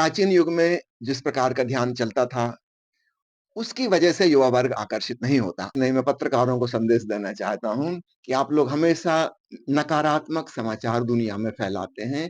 प्राचीन युग में जिस प्रकार का ध्यान चलता था, उसकी वजह से युवा वर्ग आकर्षित नहीं होता। नहीं, मैं पत्रकारों को संदेश देना चाहता हूँ कि आप लोग हमेशा नकारात्मक समाचार दुनिया में फैलाते हैं।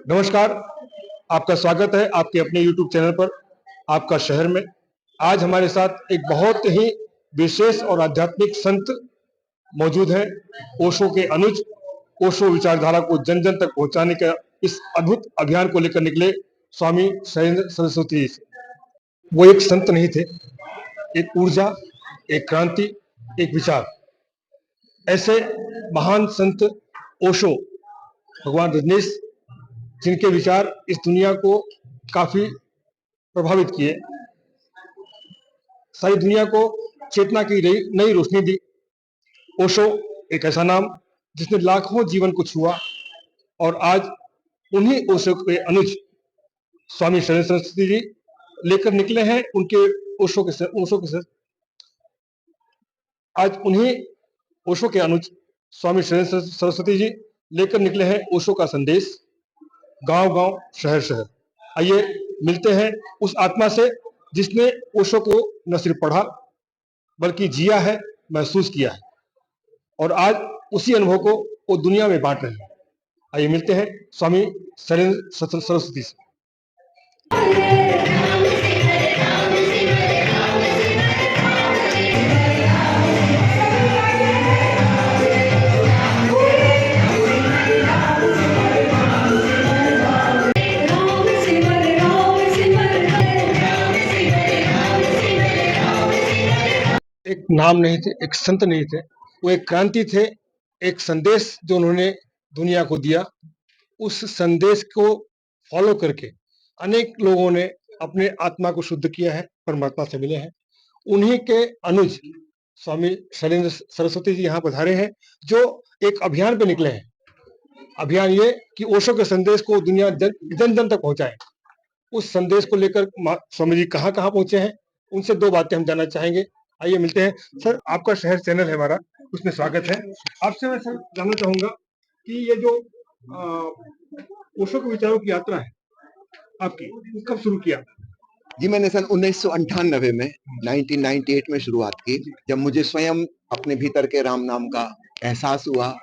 नमस्कार, आपका स्वागत है आपके अपने YouTube चैनल पर, आपका शहर में। आज हमारे साथ एक बहुत ही विशेष और आध्यात्मिक संत मौजूद हैं, ओशो के अनुज। ओशो विचारधारा को जन जन तक पहुंचाने का इस अद्भुत अभियान को लेकर निकले स्वामी शैलेंद्र सरस्वती जी। वो एक संत नहीं थे, एक ऊर्जा, एक क्रांति, एक विचार। ऐसे महान संत ओशो, भगवान रजनीश, जिनके विचार इस दुनिया को काफी प्रभावित किए, सारी दुनिया को चेतना की नई रोशनी दी। ओशो एक ऐसा नाम जिसने लाखों जीवन को छुआ, और आज उन्हीं ओशो के अनुज स्वामी शैलेंद्र सरस्वती जी लेकर निकले हैं उनके आज उन्हीं ओशो के अनुज स्वामी शैलेंद्र सरस्वती जी लेकर निकले हैं ओशो का संदेश, गांव गांव, शहर शहर। आइए मिलते हैं उस आत्मा से जिसने ओशो को न सिर्फ पढ़ा बल्कि जिया है, महसूस किया है, और आज उसी अनुभव को वो दुनिया में बांट रहे हैं। आइए मिलते हैं स्वामी शैलेंद्र सरस्वती से। एक नाम नहीं थे, एक संत नहीं थे, वो एक क्रांति थे, एक संदेश जो उन्होंने दुनिया को दिया। उस संदेश को फॉलो करके अनेक लोगों ने अपने आत्मा को शुद्ध किया है, परमात्मा से मिले हैं। उन्हीं के अनुज स्वामी शैलेंद्र सरस्वती जी यहाँ पधारे हैं, जो एक अभियान पे निकले हैं। अभियान ये कि ओशो के संदेश को दुनिया जन जन तक पहुंचाए। उस संदेश को लेकर स्वामी जी कहाँ कहाँ पहुंचे हैं, उनसे दो बातें हम जानना चाहेंगे। आइए मिलते हैं। सर, आपका शहर चैनल है हमारा, उसमें स्वागत है। आपसे मैं सर जानना चाहूंगा कि ये जो ओशो के विचारों की यात्रा है आपकी, कब शुरू किया? जी, मैंने सन 1998 में 1998 में शुरुआत की, जब मुझे स्वयं अपने भीतर के राम नाम का एहसास हुआ।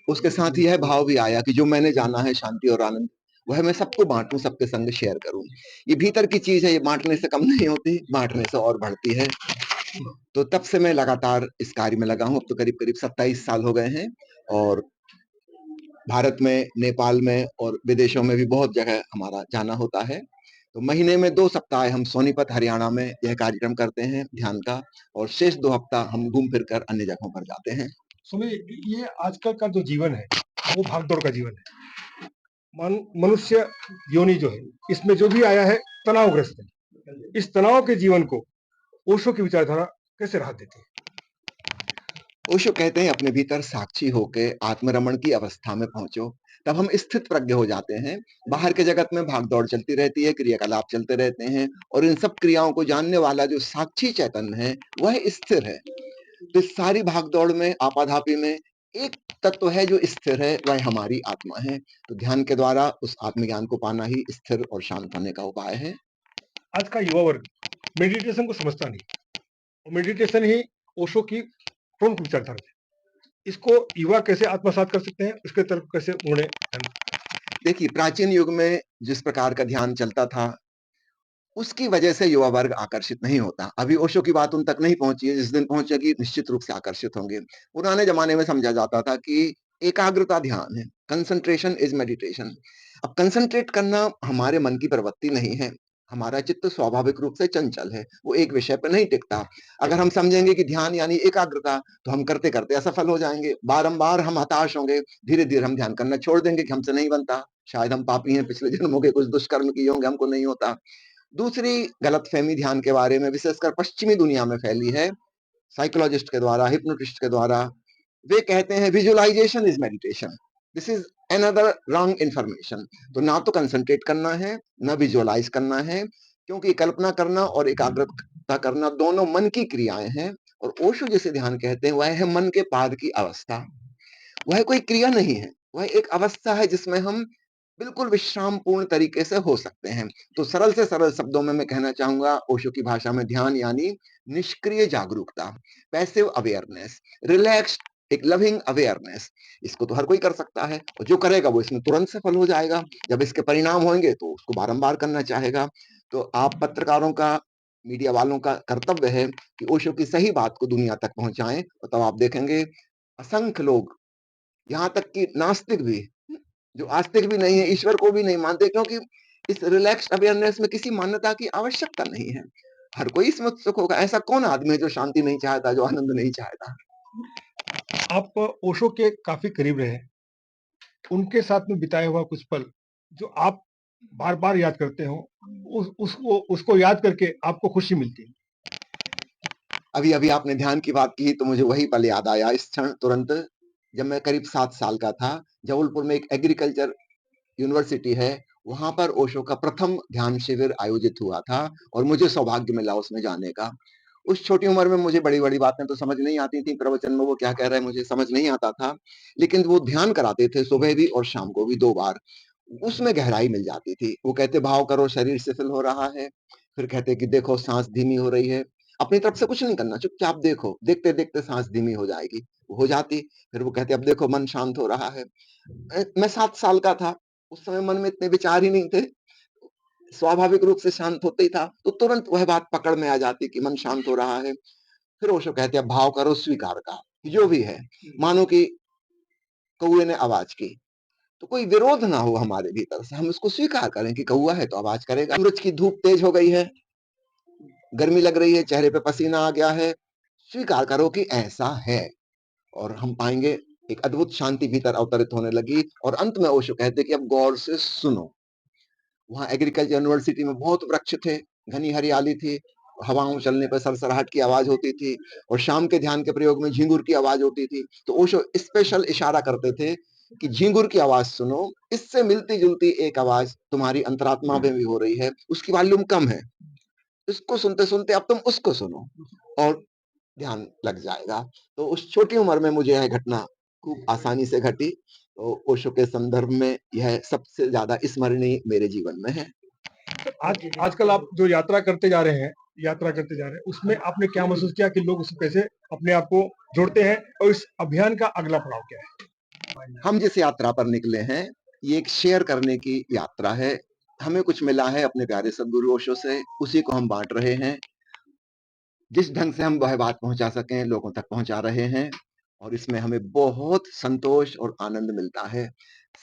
उसके साथ यह भाव भी आया कि जो मैंने जाना है शांति और आनंद, वह मैं सबको बांटूं, सबके संग शेयर करूं। ये भीतर की चीज है, ये बांटने से कम नहीं होती, बांटने से और बढ़ती है। तो तब से मैं लगातार इस कार्य में लगा हूं। अब तो करीब करीब 27 साल हो गए हैं, और भारत में, नेपाल में और विदेशों में भी बहुत जगह हमारा जाना होता है। तो महीने में 2 सप्ताह हम सोनीपत हरियाणा में यह कार्यक्रम करते हैं ध्यान का, और शेष 2 हफ्ता हम घूम फिर कर अन्य जगहों पर जाते हैं। सुनिए, ये आजकल का जो जीवन है वो भागदौड़ का जीवन है। मनुष्य योनि जो है, इसमें जो भी आया है तनावग्रस्त है। इस तनाव के जीवन को ओशो की विचारधारा कैसे राहत देती है? ओशो कहते हैं, अपने भीतर साक्षी होके आत्मरमण की अवस्था में पहुंचो, तब हम स्थित प्रज्ञ हो जाते हैं। बाहर के जगत में भागदौड़ चलती रहती है, क्रियाकलाप चलते रहते हैं, और इन सब क्रियाओं को जानने वाला जो साक्षी चैतन्य है, वह स्थिर है। तो इस सारी भागदौड़ में, आपाधापी में एक तत्व है जो स्थिर है, वह हमारी आत्मा है। तो ध्यान के द्वारा उस आत्मज्ञान को पाना ही स्थिर और शांत होने का उपाय है। आज का युवा वर्ग मेडिटेशन को समझता नहीं, और मेडिटेशन ही ओशो की प्रमुख विचारधारा है। इसको युवा कैसे आत्मसात कर सकते हैं, उसके तरफ कैसे मुड़े? देखिए, प्राचीन युग में जिस प्रकार का ध्यान चलता था, उसकी वजह से युवा वर्ग आकर्षित नहीं होता। अभी ओशो की बात उन तक नहीं पहुंची है, जिस दिन पहुंचेगी निश्चित रूप से आकर्षित होंगे। पुराने जमाने में समझा जाता था कि एकाग्रता ध्यान है, कंसंट्रेशन इज मेडिटेशन। अब कंसंट्रेट करना हमारे मन की प्रवृत्ति नहीं है। हमारा चित्त स्वाभाविक रूप से चंचल है, वो एक विषय पर नहीं टिकता। अगर हम समझेंगे कि ध्यान यानी एकाग्रता, तो हम करते करते असफल हो जाएंगे, बारंबार हम हताश होंगे, धीरे धीरे हम ध्यान करना छोड़ देंगे कि हमसे नहीं बनता, शायद हम पापी हैं, पिछले जन्मों के कुछ दुष्कर्म किए होंगे, हमको नहीं होता। दूसरी गलतफहमी ध्यान के बारे में विशेषकर पश्चिमी दुनिया में फैली है, साइकोलॉजिस्ट के द्वारा, हिप्नोटिस्ट के द्वारा, वे कहते हैं visualisation is meditation. This is another wrong information. तो ना तो कंसंट्रेट करना है, ना विजुअलाइज करना है, क्योंकि कल्पना करना और एकाग्रता करना दोनों मन की क्रियाएं हैं। और ओशो जिसे ध्यान कहते हैं वह है मन के पाद की अवस्था। वह कोई क्रिया नहीं है, वह एक अवस्था है जिसमें हम बिल्कुल विश्राम पूर्ण तरीके से हो सकते हैं। तो सरल से सरल शब्दों में मैं कहना चाहूंगा ओशो की भाषा में ध्यान यानी निष्क्रिय जागरूकता, पैसिव अवेयरनेस, रिलैक्स्ड, एक लविंग अवेयरनेस। इसको तो हर कोई कर सकता है और जो करेगा वो इसमें तुरंत सफल हो जाएगा। जब इसके परिणाम होंगे तो उसको बारंबार करना चाहेगा। तो आप पत्रकारों का, मीडिया वालों का कर्तव्य है कि ओशो की सही बात को दुनिया तक पहुंचाएं, और तब आप देखेंगे असंख्य लोग, यहाँ तक कि नास्तिक भी, जो आस्तिक भी नहीं है, ईश्वर को भी नहीं मानते, क्योंकि इस रिलैक्स अवेयरनेस में किसी मान्यता की आवश्यकता नहीं है। हर कोई इसमें उत्सुक होगा। ऐसा कौन आदमी है जो शांति नहीं चाहता, जो आनंद नहीं चाहता? आप ओशो के काफी करीब रहे, उनके साथ में बिताया हुआ कुछ पल जो आप बार बार याद करते हो, उसको याद करके आपको खुशी मिलती है। अभी अभी आपने ध्यान की बात की तो मुझे वही पल याद आया इस क्षण तुरंत। जब मैं करीब 7 साल का था, जबलपुर में एक एग्रीकल्चर यूनिवर्सिटी है, वहां पर ओशो का प्रथम ध्यान शिविर आयोजित हुआ था और मुझे सौभाग्य मिला उसमें जाने का। उस छोटी उम्र में मुझे बड़ी बड़ी बातें तो समझ नहीं आती थी, प्रवचन में वो क्या कह रहे हैं मुझे समझ नहीं आता था, लेकिन वो ध्यान कराते थे सुबह भी और शाम को भी 2 बार। उसमें गहराई मिल जाती थी। वो कहते भाव करो शरीर शिथिल हो रहा है, फिर कहते कि देखो सांस धीमी हो रही है, अपनी तरफ से कुछ नहीं करना, चुपचाप देखो, देखते देखते सांस धीमी हो जाएगी, हो जाती। फिर वो कहते अब देखो मन शांत हो रहा है। मैं 7 साल का था, उस समय मन में इतने विचार ही नहीं थे, स्वाभाविक रूप से शांत होते ही था, तो तुरंत वह बात पकड़ में आ जाती कि मन शांत हो रहा है। फिर ओशो कहते हैं भाव करो स्वीकार का, जो भी है, मानो कि कौए ने आवाज की, तो कोई विरोध ना हो हमारे भीतर से, हम उसको स्वीकार करें कि कौआ है तो आवाज करेगा। सूरज की धूप तेज हो गई है, गर्मी लग रही है, चेहरे पे पसीना आ गया है, स्वीकार करो कि ऐसा है, और हम पाएंगे एक अद्भुत शांति भीतर अवतरित होने लगी। और अंत में ओशो कहते कि अब गौर से सुनो। वहां एग्रीकल्चर यूनिवर्सिटी में बहुत वृक्ष थे, घनी हरियाली थी, हवाओं चलने पर सरसराहट की आवाज होती थी, और शाम के ध्यान के प्रयोग में झिंगुर की आवाज होती थी। तो ओशो स्पेशल इशारा करते थे कि झिंगुर की आवाज सुनो, इससे मिलती जुलती एक आवाज तुम्हारी अंतरात्मा में भी हो रही है, उसकी वॉल्यूम कम है, इसको सुनते सुनते अब तुम उसको सुनो और ध्यान लग जाएगा। तो उस छोटी उम्र में मुझे यह घटना खूब आसानी से घटी। तो ओशो के संदर्भ में यह सबसे ज्यादा स्मरणीय मेरे जीवन में है। आजकल आप जो यात्रा करते जा रहे हैं, उसमें आपने क्या महसूस किया कि लोग उसको कैसे अपने आप को जोड़ते हैं, और इस अभियान का अगला पड़ाव क्या है? हम जिस यात्रा पर निकले हैं, ये एक शेयर करने की यात्रा है। हमें कुछ मिला है अपने प्यारे सदगुरु ओशो से, उसी को हम बांट रहे हैं। जिस ढंग से हम वह बात पहुंचा सकें लोगों तक पहुंचा रहे हैं, और इसमें हमें बहुत संतोष और आनंद मिलता है।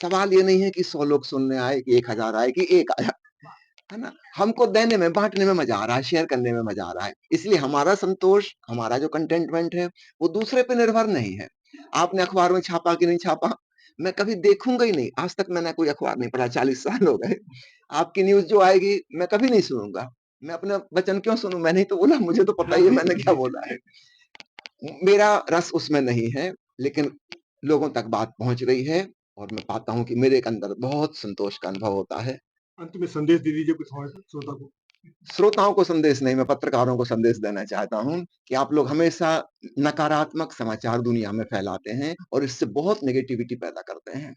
सवाल ये नहीं है कि 100 लोग सुनने आए, कि 1000 आए, कि एक आया, है ना? हमको देने में, बांटने में मजा आ रहा है, शेयर करने में मजा आ रहा है। इसलिए हमारा संतोष, हमारा जो कंटेंटमेंट है वो दूसरे पे निर्भर नहीं है। आपने अखबार में छापा कि नहीं छापा, मैं कभी देखूंगा ही नहीं। आज तक मैंने कोई अखबार नहीं पढ़ा, 40 साल हो गए। आपकी न्यूज जो आएगी मैं कभी नहीं सुनूंगा। मैं अपना वचन क्यों सुनूं? मैंने ही तो बोला, मुझे तो पता ही है मैंने क्या बोला है। मेरा रस उसमें नहीं है, लेकिन लोगों तक बात पहुंच रही है और मैं पाता हूं कि मेरे अंदर बहुत संतोष का अनुभव होता है। अंत में संदेश दे दीजिए कुछ हमारे श्रोता को। श्रोताओं को संदेश नहीं, मैं पत्रकारों को संदेश देना चाहता हूं कि आप लोग हमेशा नकारात्मक समाचार दुनिया में फैलाते हैं और इससे बहुत नेगेटिविटी पैदा करते हैं।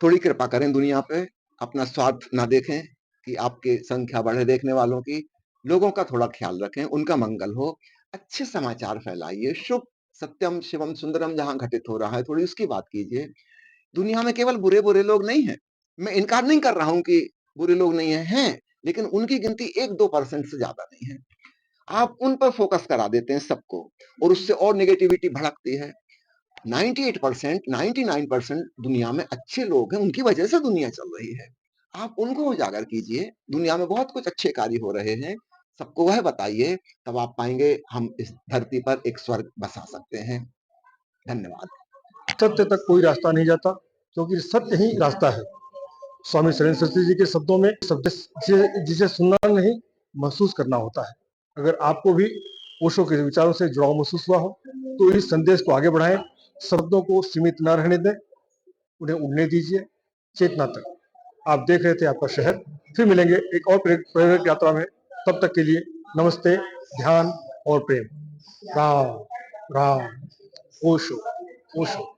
थोड़ी कृपा करें दुनिया पे, अपना स्वार्थ ना देखें कि आपकी संख्या बढ़े देखने वालों की, लोगों का थोड़ा ख्याल रखें, उनका मंगल हो, अच्छे समाचार फैलाइए, शुभ, सत्यम शिवम सुंदरम जहां घटित हो रहा है थोड़ी उसकी बात कीजिए। दुनिया में केवल बुरे बुरे लोग नहीं हैं, मैं इनकार नहीं कर रहा हूं कि बुरे लोग नहीं है, हैं, लेकिन उनकी गिनती 1-2% से ज्यादा नहीं है। आप उन पर फोकस करा देते हैं सबको, और उससे और नेगेटिविटी भड़कती है। 98%, 99% दुनिया में अच्छे लोग हैं, उनकी वजह से दुनिया चल रही है। आप उनको उजागर कीजिए, दुनिया में बहुत कुछ अच्छे कार्य हो रहे हैं, सबको वह बताइए, तब आप पाएंगे हम इस धरती पर एक स्वर्ग बसा सकते हैं। धन्यवाद। सत्य तक कोई रास्ता नहीं जाता, क्योंकि सत्य ही रास्ता है। स्वामी शरण सरस्वती जी के शब्दों में, शब्द जिसे सुनना नहीं, महसूस करना होता है। अगर आपको भी ओशो के विचारों से जुड़ाव महसूस हुआ हो तो इस संदेश को आगे बढ़ाएं, शब्दों को सीमित न रहने दें, उन्हें उड़ने दीजिए चेतना तक। आप देख रहे थे आपका शहर। फिर मिलेंगे एक और प्रेरक यात्रा में। तब तक के लिए नमस्ते, ध्यान और प्रेम। राम राम। ओशो ओशो।